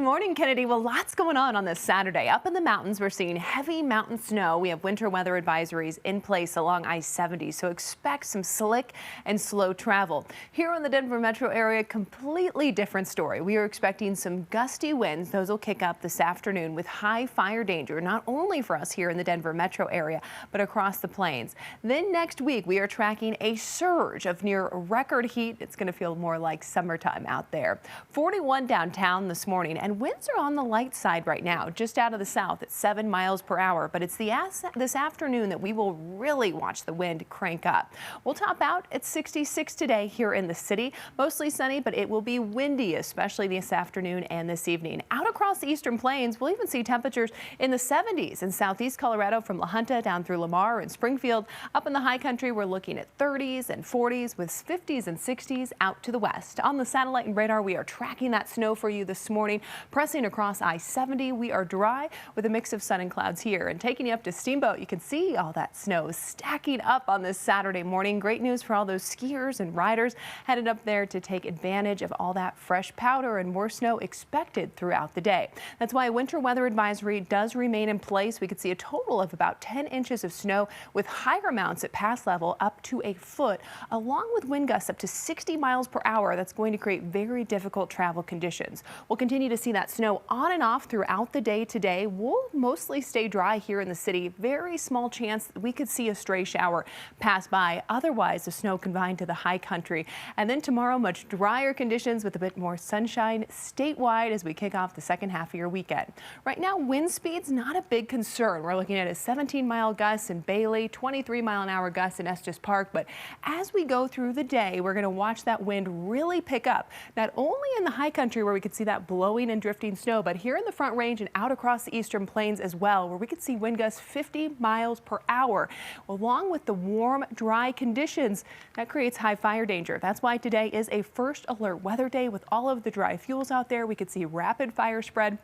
Good morning, Kennedy. Well, lots going on this Saturday. Up in the mountains, we're seeing heavy mountain snow. We have winter weather advisories in place along I-70, so expect some slick and slow travel. Here in the Denver metro area, completely different story. We are expecting some gusty winds. Those will kick up this afternoon with high fire danger, not only for us here in the Denver metro area, but across the plains. Then next week, we are tracking a surge of near record heat. It's going to feel more like summertime out there. 41 downtown this morning. And winds are on the light side right now, just out of the south at 7 miles per hour. But it's this afternoon that we will really watch the wind crank up. We'll top out at 66 today here in the city. Mostly sunny, but it will be windy, especially this afternoon and this evening. Out across the eastern plains, we'll even see temperatures in the 70s in southeast Colorado from La Junta down through Lamar and Springfield. Up in the high country, we're looking at 30s and 40s with 50s and 60s out to the west. On the satellite and radar, we are tracking that snow for you this morning. Pressing across I-70, we are dry with a mix of sun and clouds here. And taking you up to Steamboat, you can see all that snow stacking up on this Saturday morning. Great news for all those skiers and riders headed up there to take advantage of all that fresh powder and more snow expected throughout the day. That's why a winter weather advisory does remain in place. We could see a total of about 10 inches of snow with higher amounts at pass level up to a foot, along with wind gusts up to 60 miles per hour. That's going to create very difficult travel conditions. We'll continue to see that snow on and off throughout the day today. We'll mostly stay dry here in the city. Very small chance that we could see a stray shower pass by. Otherwise, the snow confined to the high country. And then tomorrow, much drier conditions with a bit more sunshine statewide as we kick off the second half of your weekend. Right now, wind speed's not a big concern. We're looking at a 17-mile gust in Bailey, 23-mile-an-hour gust in Estes Park. But as we go through the day, we're going to watch that wind really pick up, not only in the high country where we could see that blowing and drifting snow, but here in the Front Range and out across the eastern plains as well, where we could see wind gusts 50 miles per hour. Along with the warm, dry conditions, that creates high fire danger. That's why today is a first alert weather day with all of the dry fuels out there. We could see rapid fire spread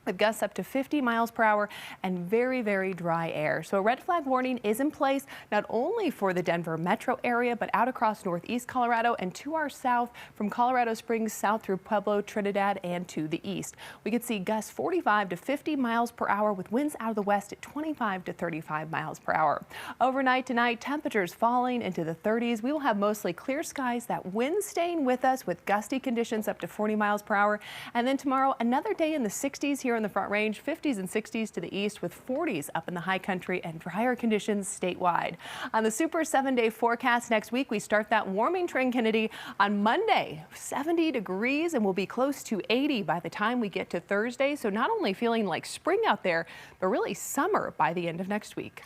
with gusts up to 50 miles per hour and very, very dry air. So a red flag warning is in place not only for the Denver metro area, but out across northeast Colorado and to our south from Colorado Springs south through Pueblo, Trinidad, and to the east. We could see gusts 45 to 50 miles per hour with winds out of the west at 25 to 35 miles per hour. Overnight tonight, temperatures falling into the 30s. We will have mostly clear skies, that wind staying with us with gusty conditions up to 40 miles per hour. And then tomorrow, another day in the 60s here in the Front Range, 50s and 60s to the east with 40s up in the high country and drier conditions statewide. On the super 7-day forecast next week, we start that warming trend, Kennedy, on Monday, 70 degrees, and we'll be close to 80 by the time we get to Thursday. So not only feeling like spring out there, but really summer by the end of next week.